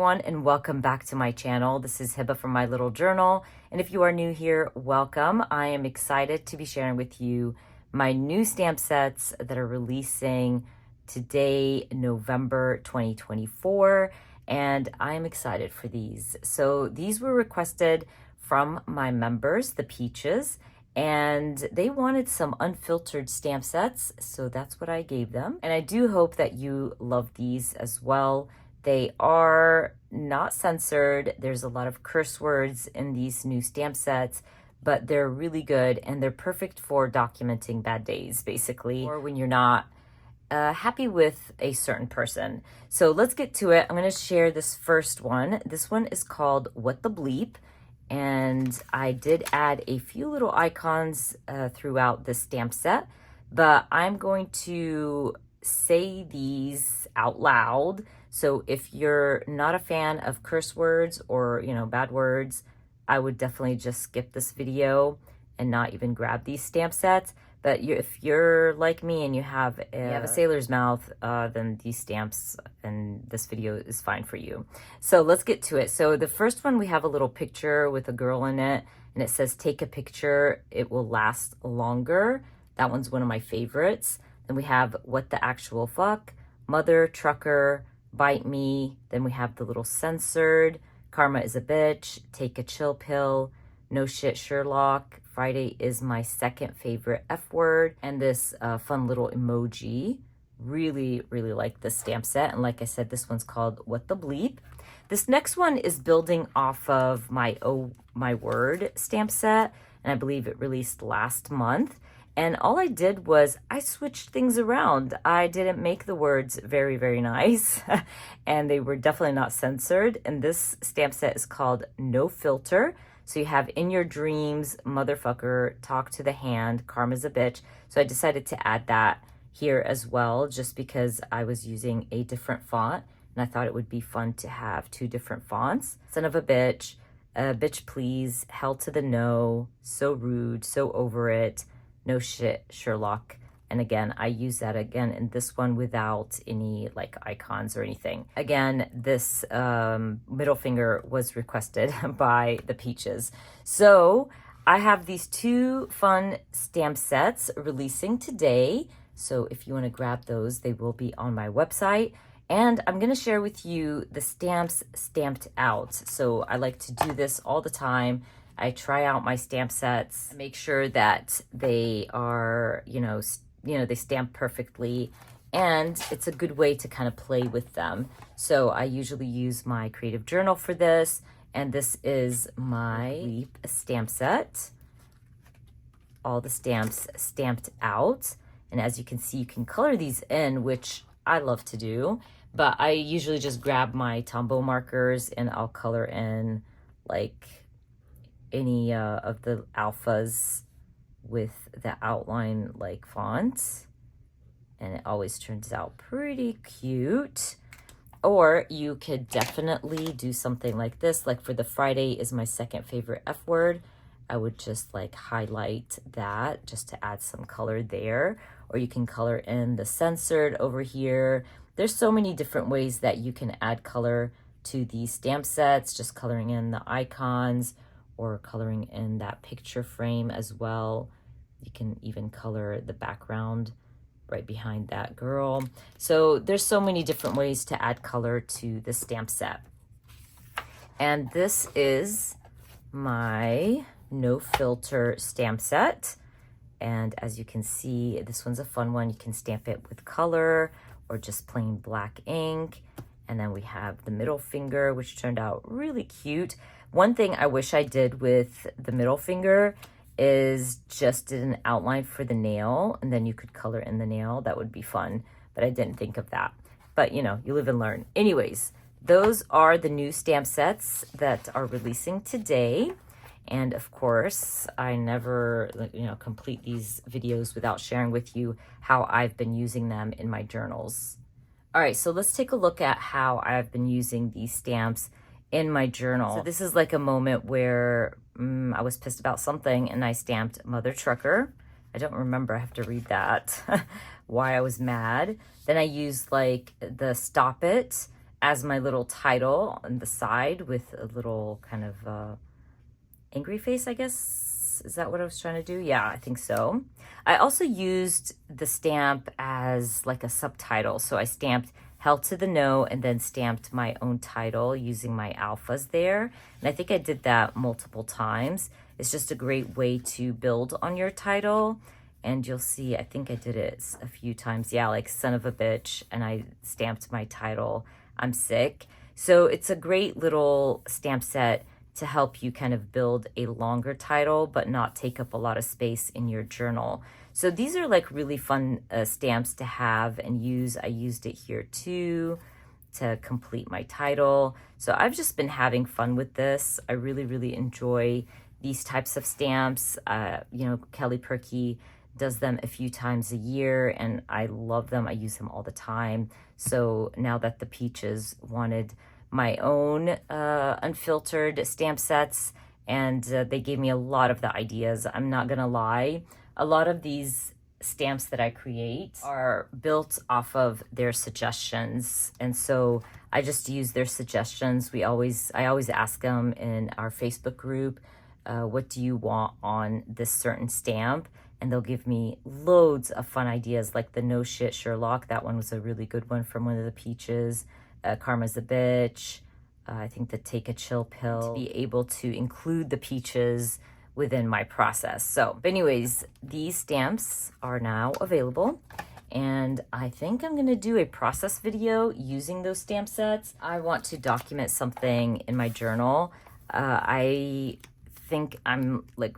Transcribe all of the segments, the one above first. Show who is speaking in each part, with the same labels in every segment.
Speaker 1: everyone, and welcome back to my channel. This is Heba from My Little Journal, and if you are new here, welcome. I am excited to be sharing with you my new stamp sets that are releasing today, November 2024, and I am excited for these. So these were requested from my members, the Peaches, and they wanted some unfiltered stamp sets, so that's what I gave them. And I do hope that you love these as well. They are not censored. There's a lot of curse words in these new stamp sets, but they're really good and they're perfect for documenting bad days, basically, or when you're not happy with a certain person. So let's get to it. I'm going to share this first one. This one is called What the Bleep. And I did add a few little icons throughout the stamp set, but I'm going to say these out loud. So if you're not a fan of curse words or, bad words, I would definitely just skip this video and not even grab these stamp sets. But if you're like me and you have a sailor's mouth, then these stamps and this video is fine for you. So let's get to it. So the first one, we have a little picture with a girl in it, and it says, "Take a picture, it will last longer." That one's one of my favorites. Then we have "What the actual fuck," "Mother trucker," "Bite me." Then we have the little censored, "Karma is a bitch," "Take a chill pill," "No shit Sherlock," "Friday is my second favorite F word," and this fun little emoji. Really, really like this stamp set. And like I said, this one's called What the Bleep. This next one is building off of my Oh My Word stamp set, and I believe it released last month. And all I did was I switched things around. I didn't make the words very, very nice, and they were definitely not censored. And this stamp set is called No Filter. So you have "In your dreams," "motherfucker," "talk to the hand," "karma's a bitch." So I decided to add that here as well, just because I was using a different font, and I thought it would be fun to have two different fonts. "Son of a bitch," "bitch please," "hell to the no," "so rude," "so over it," "no shit Sherlock." And again, I use that again in this one without any like icons or anything. Again, this middle finger was requested by the Peaches. So I have these two fun stamp sets releasing today. So if you want to grab those, they will be on my website. And I'm going to share with you the stamps stamped out. So I like to do this all the time. I try out my stamp sets, make sure that they are, they stamp perfectly, and it's a good way to kind of play with them. So I usually use my creative journal for this, and this is my Leap stamp set. All the stamps stamped out, and as you can see, you can color these in, which I love to do, but I usually just grab my Tombow markers and I'll color in like any of the alphas with the outline like font, and it always turns out pretty cute. Or you could definitely do something like this, like for the "Friday is my second favorite F word," I would just like highlight that just to add some color there. Or you can color in the censored over here. There's so many different ways that you can add color to these stamp sets, just coloring in the icons or coloring in that picture frame as well. You can even color the background right behind that girl. So there's so many different ways to add color to the stamp set. And this is my No Filter stamp set. And as you can see, this one's a fun one. You can stamp it with color or just plain black ink. And then we have the middle finger, which turned out really cute. One thing I wish I did with the middle finger is just did an outline for the nail, and then you could color in the nail. That would be fun, but I didn't think of that. But you live and learn. Anyways, those are the new stamp sets that are releasing today. And of course, I never, complete these videos without sharing with you how I've been using them in my journals. All right, so let's take a look at how I've been using these stamps in my journal. So this is like a moment where I was pissed about something and I stamped "Mother Trucker." I don't remember, I have to read that, why I was mad. Then I used like the "Stop It," as my little title on the side with a little kind of angry face, I guess. Is that what I was trying to do? Yeah, I think so. I also used the stamp as like a subtitle. So I stamped Hell to the No and then stamped my own title using my alphas there. And I think I did that multiple times. It's just a great way to build on your title. And you'll see, I think I did it a few times. Yeah, like son of a bitch. And I stamped my title, I'm sick. So it's a great little stamp set to help you kind of build a longer title, but not take up a lot of space in your journal. So these are like really fun stamps to have and use. I used it here too to complete my title. So I've just been having fun with this. I really, really enjoy these types of stamps. You know, Kelly Perky does them a few times a year and I love them. I use them all the time. So now that the Peaches wanted my own unfiltered stamp sets, and they gave me a lot of the ideas. I'm not gonna lie, a lot of these stamps that I create are built off of their suggestions, and so I just use their suggestions. I always ask them in our Facebook group, what do you want on this certain stamp? And they'll give me loads of fun ideas, like the No Shit Sherlock. That one was a really good one from one of the Peaches. Karma's a Bitch. I think the Take a Chill Pill. To be able to include the Peaches within my process. So, but anyways, these stamps are now available. And I think I'm gonna do a process video using those stamp sets. I want to document something in my journal. I think I'm like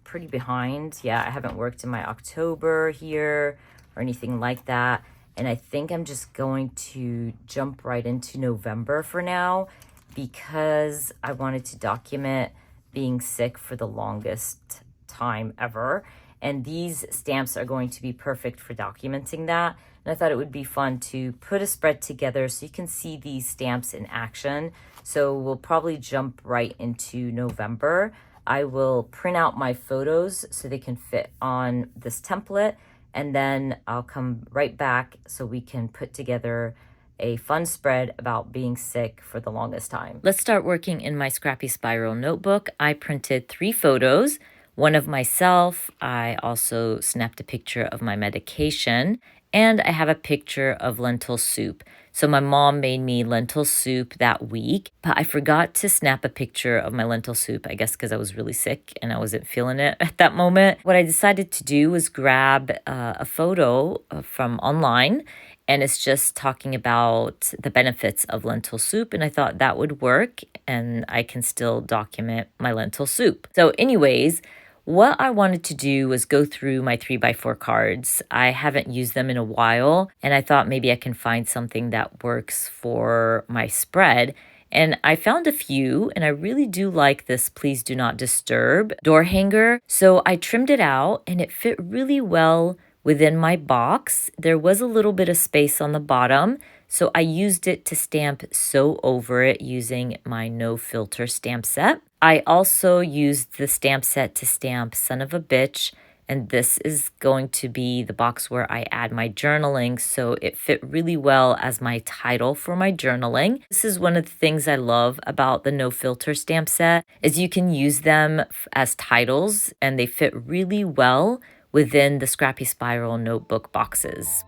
Speaker 1: pretty behind. Yeah, I haven't worked in my October here or anything like that. And I think I'm just going to jump right into November for now because I wanted to document being sick for the longest time ever. And these stamps are going to be perfect for documenting that. And I thought it would be fun to put a spread together so you can see these stamps in action. So we'll probably jump right into November. I will print out my photos so they can fit on this template. And then I'll come right back so we can put together a fun spread about being sick for the longest time. Let's start working in my Scrappy Spiral notebook. I printed 3 photos, one of myself. I also snapped a picture of my medication, and I have a picture of lentil soup. So my mom made me lentil soup that week, but I forgot to snap a picture of my lentil soup, I guess because I was really sick and I wasn't feeling it at that moment. What I decided to do was grab a photo from online, and it's just talking about the benefits of lentil soup, and I thought that would work and I can still document my lentil soup. So anyways, what I wanted to do was go through my 3x4 cards. I haven't used them in a while, and I thought maybe I can find something that works for my spread. And I found a few, and I really do like this Please Do Not Disturb door hanger. So I trimmed it out, and it fit really well within my box. There was a little bit of space on the bottom, so I used it to stamp Sew Over It using my no filter stamp set. I also used the stamp set to stamp Son of a Bitch, and this is going to be the box where I add my journaling, so it fit really well as my title for my journaling. This is one of the things I love about the no filter stamp set, is you can use them as titles, and they fit really well within the Scrappy Spiral notebook boxes.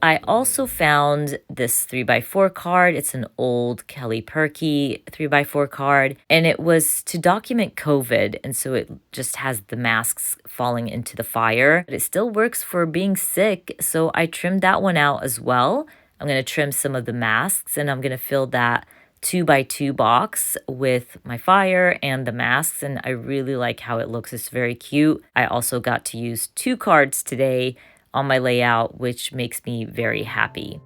Speaker 1: I also found this 3x4 card. It's an old Kelly Perky 3x4 card, and it was to document COVID, and so it just has the masks falling into the fire. But it still works for being sick, so I trimmed that one out as well. I'm going to trim some of the masks, and I'm going to fill that 2x2 box with my fire and the masks, and I really like how it looks. It's very cute. I also got to use 2 cards today on my layout, which makes me very happy.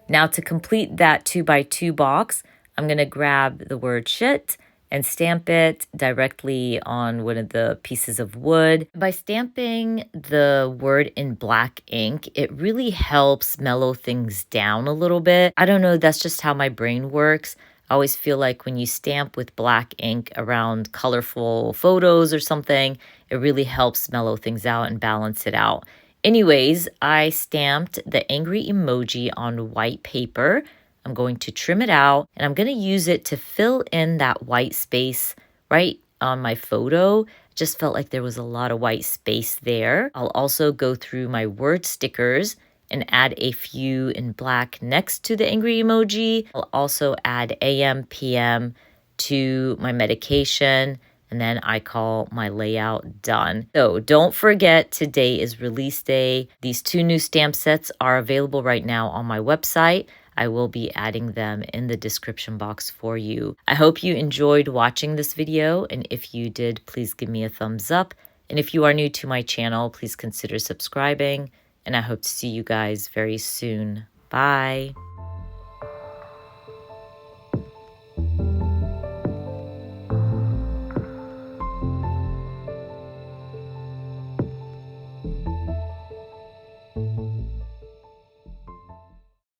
Speaker 1: Now to complete that 2x2 box, I'm going to grab the word shit and stamp it directly on one of the pieces of wood. By stamping the word in black ink, it really helps mellow things down a little bit. I don't know, that's just how my brain works. I always feel like when you stamp with black ink around colorful photos or something, it really helps mellow things out and balance it out. Anyways, I stamped the angry emoji on white paper. I'm going to trim it out and I'm going to use it to fill in that white space right on my photo. Just felt like there was a lot of white space there. I'll also go through my word stickers and add a few in black next to the angry emoji. I'll also add AM, PM to my medication, and then I call my layout done. So don't forget, today is release day. These 2 new stamp sets are available right now on my website. I will be adding them in the description box for you. I hope you enjoyed watching this video, and if you did, please give me a thumbs up. And if you are new to my channel, please consider subscribing, and I hope to see you guys very soon. Bye.